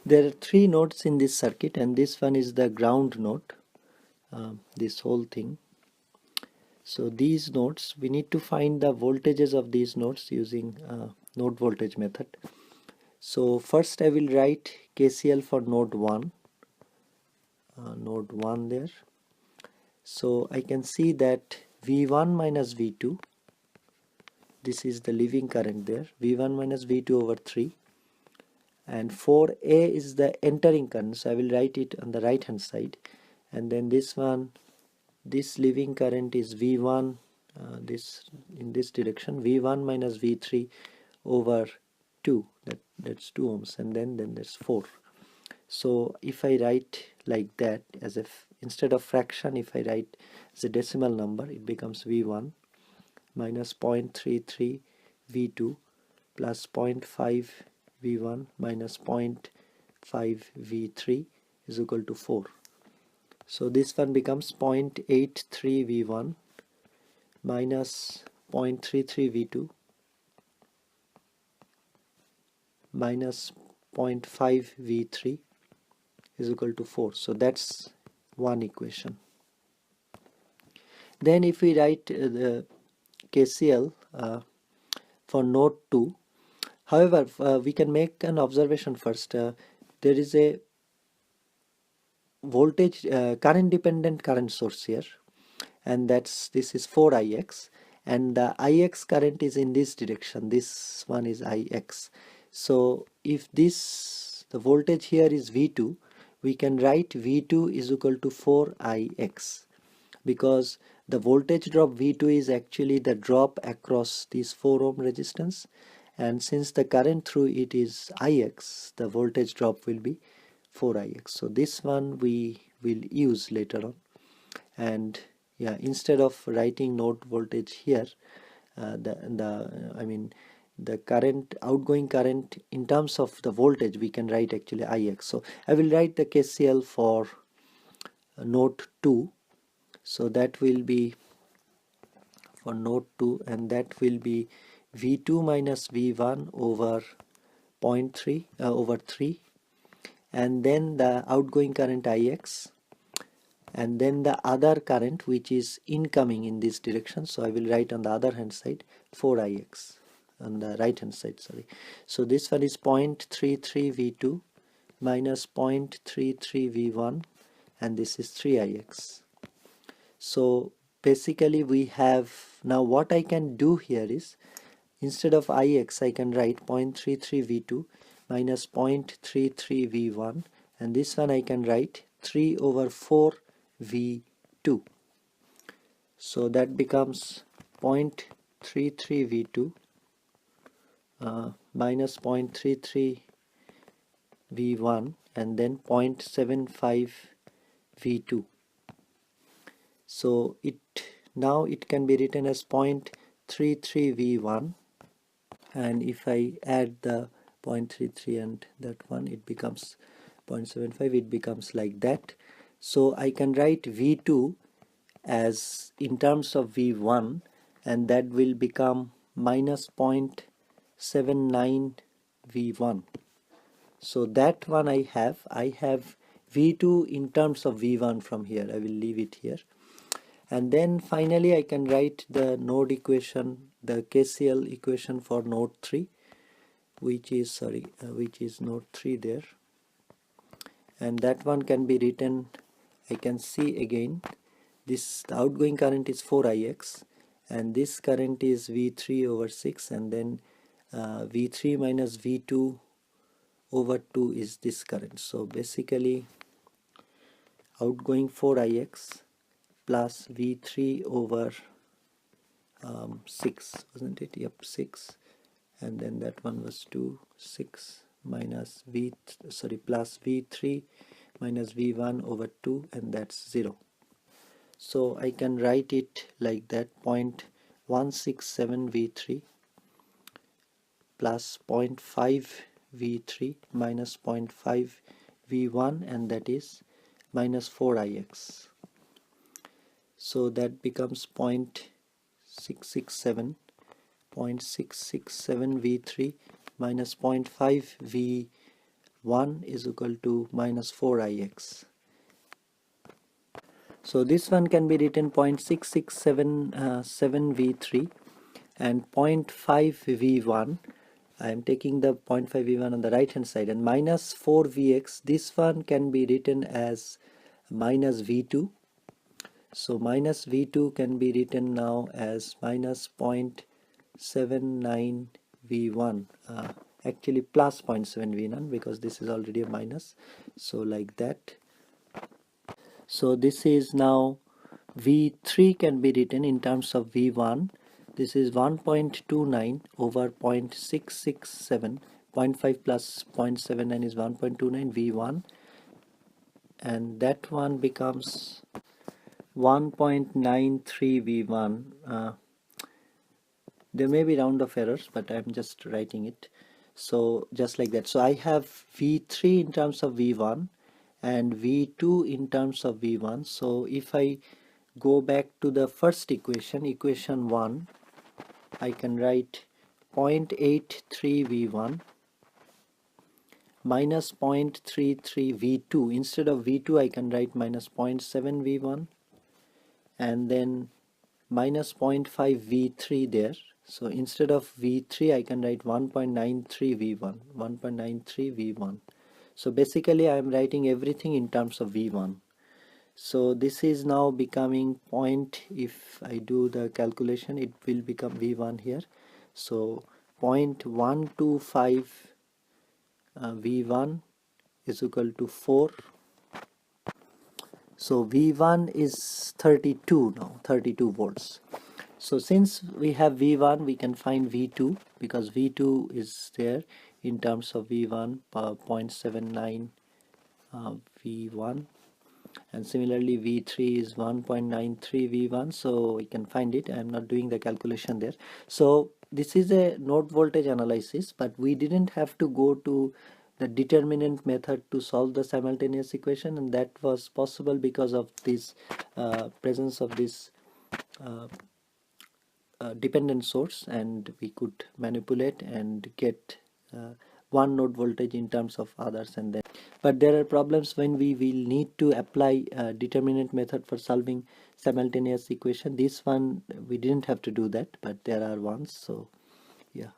There are three nodes in this circuit, and this one is the ground node, this whole thing. So these nodes, we need to find the voltages of these nodes using node voltage method. So first I will write KCL for node 1, node 1 there. So I can see that V1 minus V2, this is the leaving current there, V1 minus V2 over 3, and 4A is the entering current, so I will write it on the right hand side, and then this one, this leaving current is V1, this in this direction, V1 minus V3 over 2, that's 2 ohms, and then there's 4. So if I write like that, as if instead of fraction, if I write as a decimal number, it becomes V1 minus 0.33 V2 plus 0.5 V1 minus 0.5 V3 is equal to 4. So this one becomes 0.83 V1 minus 0.33 V2 minus 0.5 V3 is equal to 4. So that's one equation. Then if we write the KCL for node 2, however, we can make an observation first. There is a voltage current dependent current source here, and this is 4ix, and the ix current is in this direction, this one is ix. So if the voltage here is V2, we can write V2 is equal to 4ix, because the voltage drop V2 is actually the drop across this 4 ohm resistance, and since the current through it is ix, the voltage drop will be 4ix. So this one we will use later on. And yeah, instead of writing node voltage here, the current, outgoing current in terms of the voltage, we can write actually ix. So I will write the KCL for node 2. So that will be for node 2, and that will be V2 minus V1 over 0.3 over 3, and then the outgoing current ix, and then the other current which is incoming in this direction. So I will write on the other hand side 4ix on the right hand side, sorry. So this one is 0.33 V2 minus 0.33 V1, and this is 3ix. So basically we have, now what I can do here is, instead of ix, I can write 0.33 V2 minus 0.33 V1, and this one I can write 3 over 4 V2. So that becomes 0.33 V2 minus 0.33 V1, and then 0.75 V2. So now it can be written as 0.33 V1, and if I add the 0.33 and that one, it becomes 0.75, it becomes like that. So I can write V2 as in terms of V1, and that will become minus 0.79 V1. So that one I have V2 in terms of V1 from here. I will leave it here. And then finally I can write the node equation, the KCL equation for node 3, which is node 3 there, and that one can be written, I can see again, the outgoing current is 4ix, and this current is V3 over 6, and then V3 minus V2 over 2 is this current. So basically outgoing 4ix plus V3 over 6, wasn't it? Yep, 6, and then that one was 2, 6 minus plus V3 minus V1 over 2, and that's 0. So I can write it like that, 0.167 V3 plus 0.5 V3 minus 0.5 V1, and that is minus 4ix. So that becomes 0.667 V3 minus 0.5 1 is equal to minus 4ix. So this one can be written 0.6677 V3 and 0.5 V1. I am taking the 0.5 V1 on the right hand side, and minus 4 Vx. This one can be written as minus V2. So minus V2 can be written now as minus 0.79 V1. Actually plus 0.7 V1 because this is already a minus. So like that. So this is now V3 can be written in terms of V1. This is 1.29 over 0.667. 0.5 plus 0.79 is 1.29 V1, and that one becomes 1.93 V1. There may be round of errors, but I'm just writing it. So just like that. So I have V3 in terms of V1 and V2 in terms of V1. So if I go back to the first equation, equation 1, I can write 0.83 V1 minus 0.33 V2. Instead of V2 I can write minus 0.7 V1 and then minus 0.5 V3 there. So instead of V3 I can write 1.93 V1, 1.93 V1. So basically I am writing everything in terms of V1. So this is now becoming point, if I do the calculation it will become V1 here. So 0.125 V1 is equal to 4. So V1 is 32 now, 32 volts. So since we have V1, we can find V2 because V2 is there in terms of V1, 0.79 V1, and similarly V3 is 1.93 V1. So we can find it. I am not doing the calculation there. So this is a node voltage analysis, but we didn't have to go to the determinant method to solve the simultaneous equation, and that was possible because of this presence of this dependent source, and we could manipulate and get one node voltage in terms of others. And then but there are problems when we will need to apply determinant method for solving simultaneous equation. This one we didn't have to do that, but there are ones. So yeah.